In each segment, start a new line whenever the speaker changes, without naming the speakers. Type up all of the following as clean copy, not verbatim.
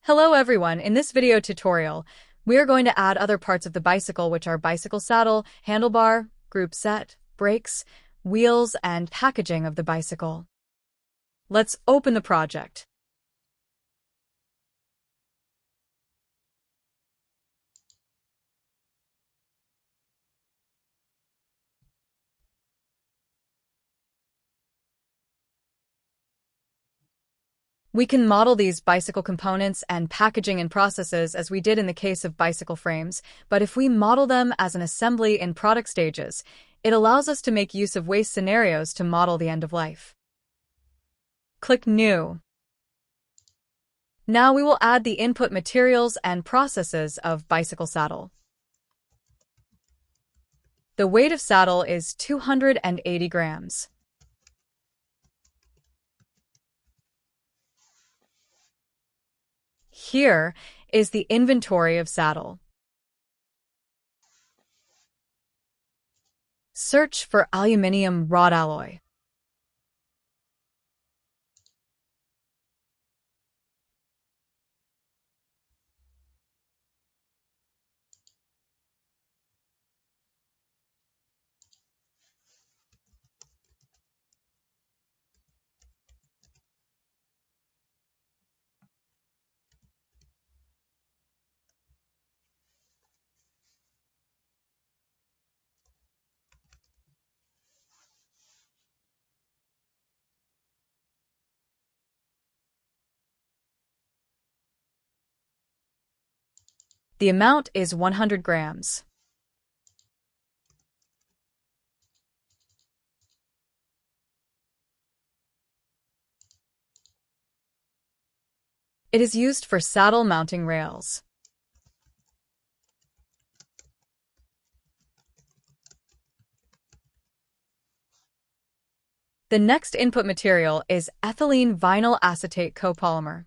Hello everyone, in this video tutorial, we are going to add other parts of the bicycle which are bicycle saddle, handlebar, group set, brakes, wheels, and packaging of the bicycle. Let's open the project. We can model these bicycle components and packaging and processes as we did in the case of bicycle frames, but if we model them as an assembly in product stages, it allows us to make use of waste scenarios to model the end of life. Click New. Now we will add the input materials and processes of bicycle saddle. The weight of saddle is 280 grams. Here is the inventory of saddle. Search for aluminium rod alloy. The amount is 100 grams. It is used for saddle mounting rails. The next input material is ethylene vinyl acetate copolymer.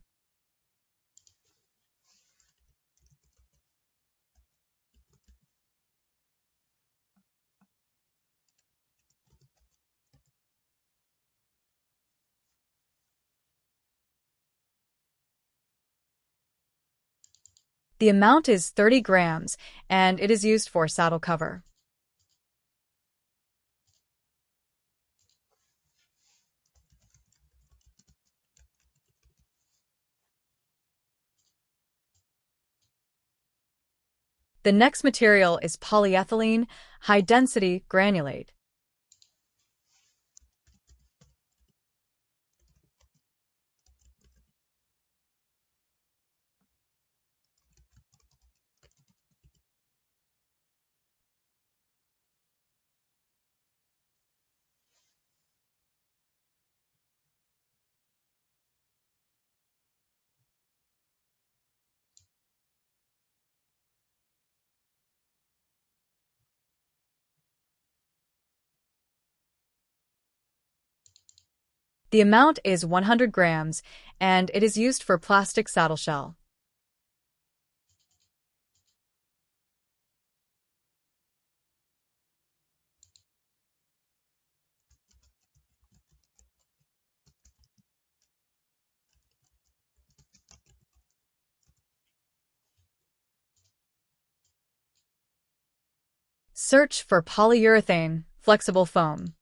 The amount is 30 grams, and it is used for saddle cover. The next material is polyethylene high-density granulate. The amount is 100 grams, and it is used for plastic saddle shell. Search for polyurethane flexible foam.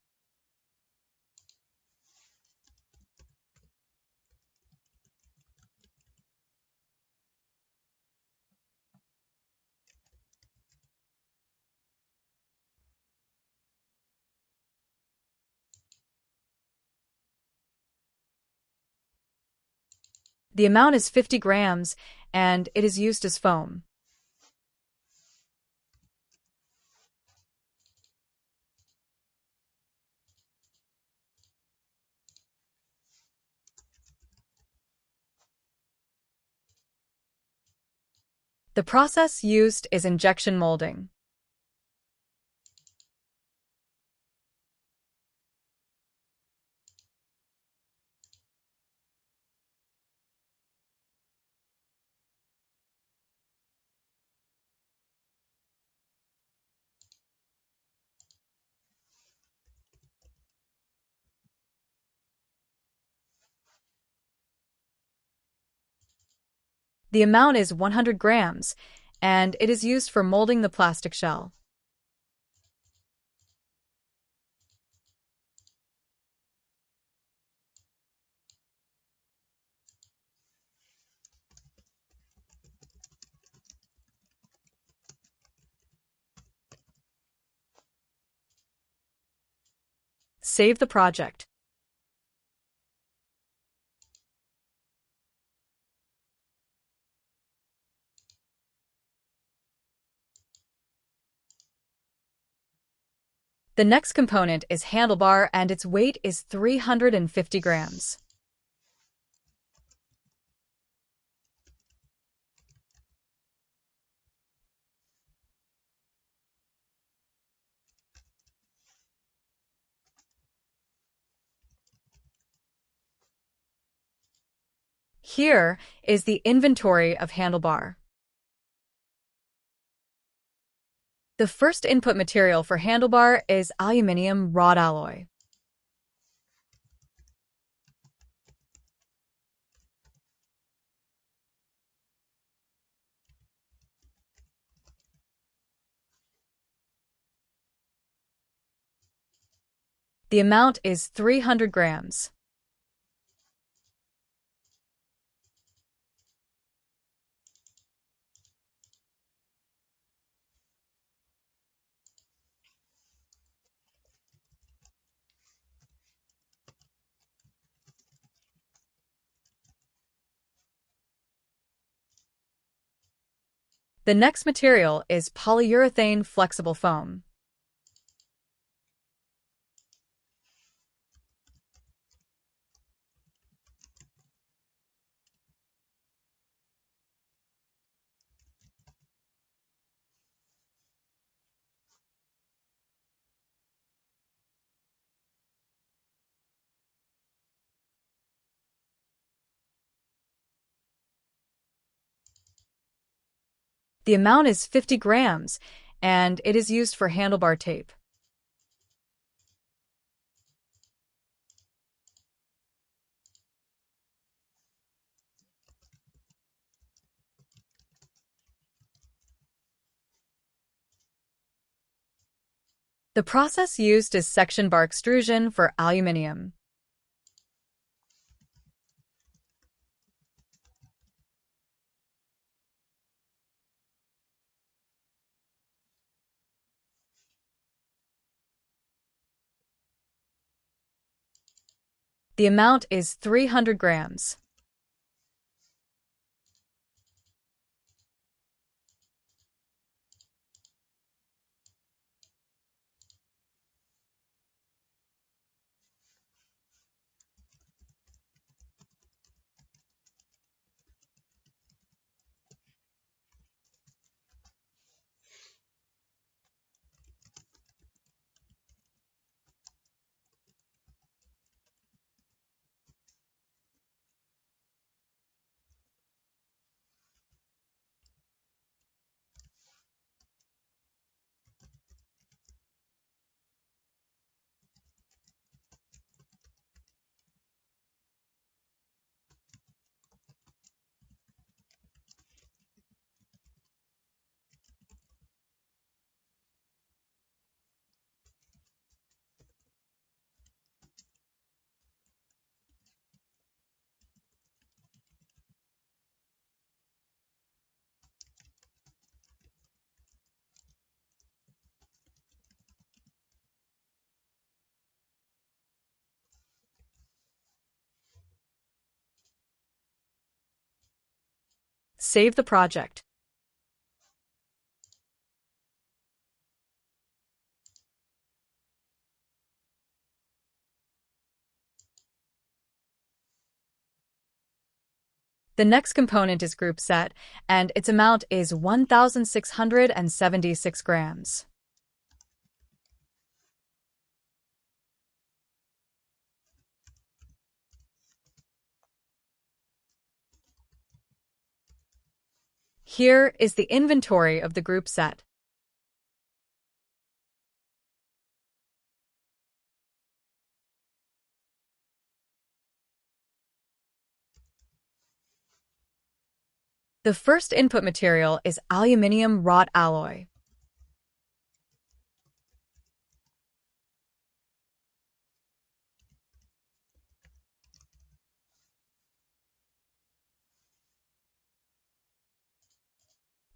The amount is 50 grams, and it is used as foam. The process used is injection molding. The amount is 100 grams, and it is used for molding the plastic shell. Save the project. The next component is handlebar, and its weight is 350 grams. Here is the inventory of handlebar. The first input material for handlebar is aluminum rod alloy. The amount is 300 grams. The next material is polyurethane flexible foam. The amount is 50 grams, and it is used for handlebar tape. The process used is section bar extrusion for aluminum. The amount is 300 grams. Save the project. The next component is group set, and its amount is 1,676 grams. Here is the inventory of the group set. The first input material is aluminium wrought alloy.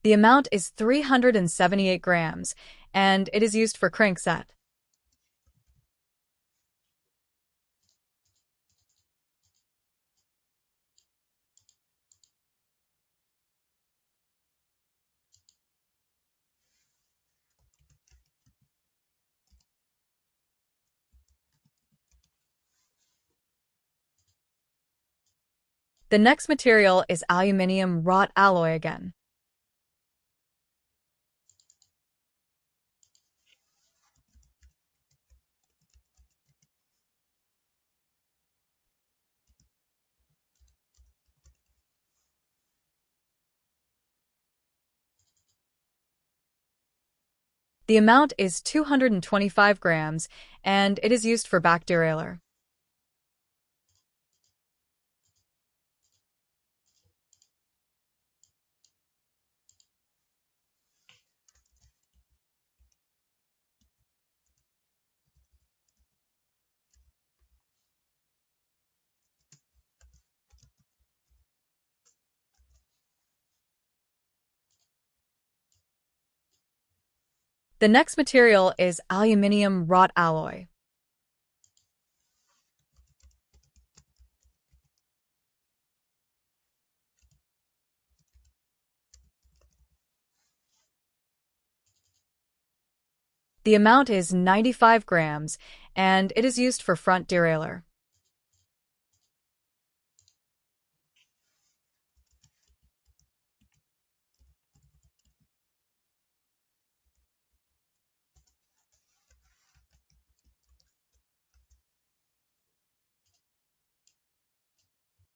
The amount is 378 grams, and it is used for crankset. The next material is aluminium wrought alloy again. The amount is 225 grams, and it is used for back derailleur. The next material is aluminium wrought alloy. The amount is 95 grams, and it is used for front derailleur.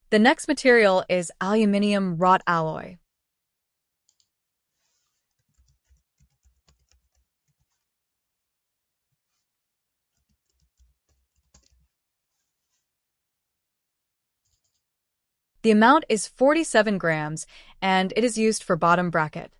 The next material is aluminium wrought alloy. The amount is 47 grams, and it is used for bottom bracket.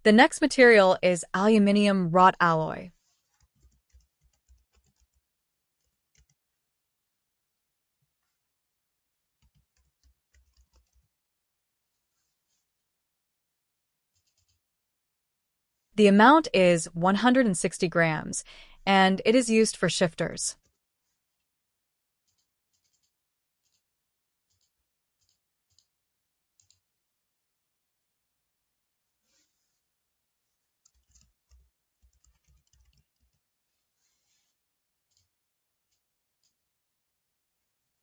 The next material is aluminium wrought alloy. The amount is 160 grams, and it is used for shifters.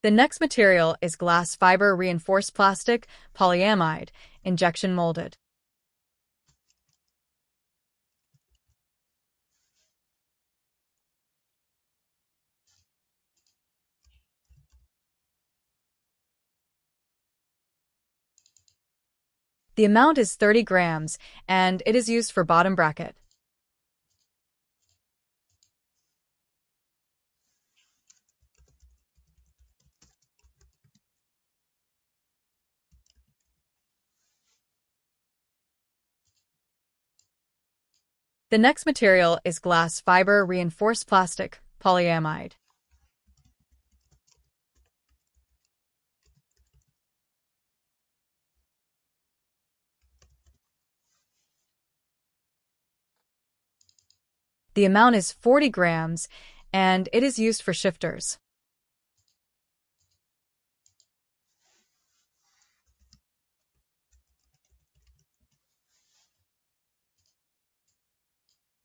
The next material is glass fiber reinforced plastic polyamide, injection molded. The amount is 30 grams, and it is used for bottom bracket. The next material is glass fiber reinforced plastic polyamide. The amount is 40 grams, and it is used for shifters.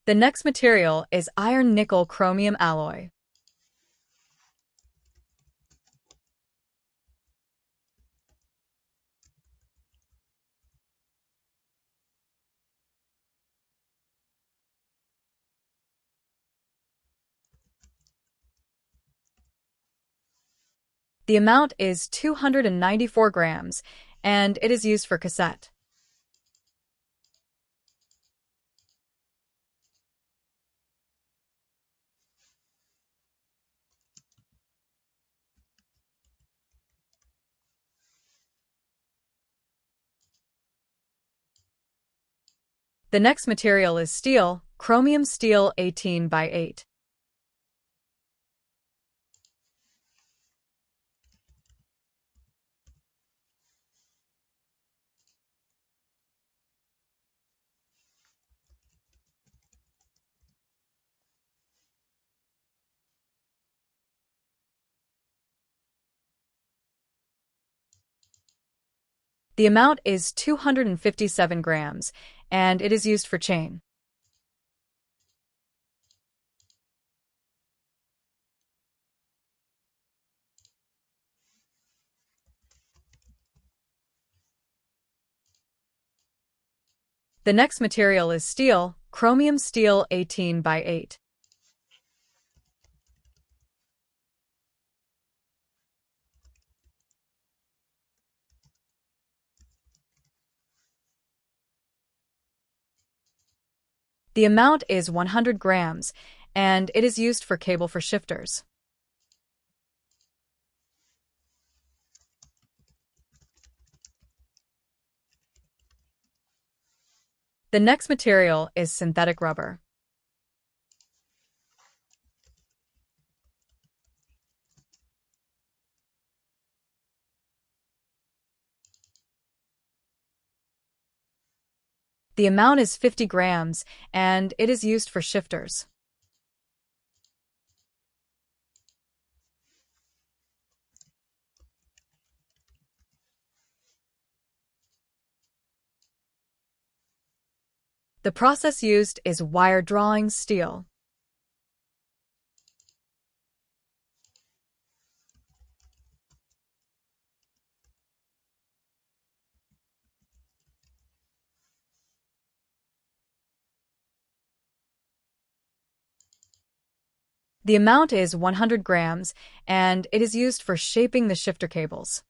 The next material is iron-nickel chromium alloy. The amount is 294 grams, and it is used for cassette. The next material is steel, chromium steel 18 by 8. The amount is 257 grams, and it is used for chain. The next material is steel, chromium steel 18 by 8. The amount is 100 grams, and it is used for cable for shifters. The next material is synthetic rubber. The amount is 50 grams, and it is used for shifters. The process used is wire drawing steel. The amount is 100 grams, and it is used for shaping the shifter cables.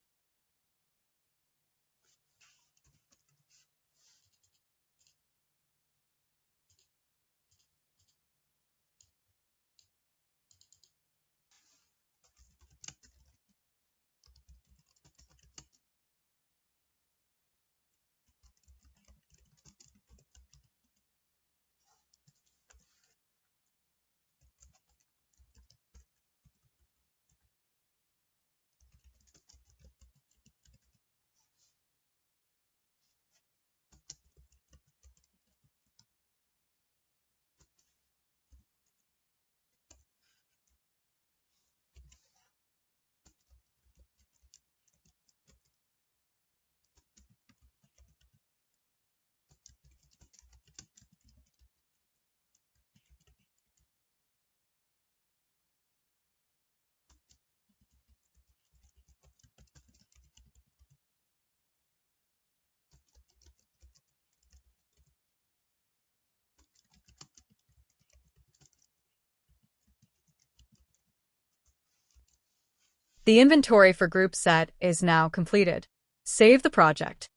The inventory for group set is now completed. Save the project.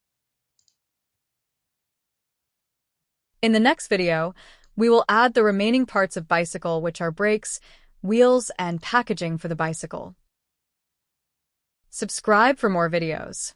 In the next video, we will add the remaining parts of bicycle, which are brakes, wheels, and packaging for the bicycle. Subscribe for more videos.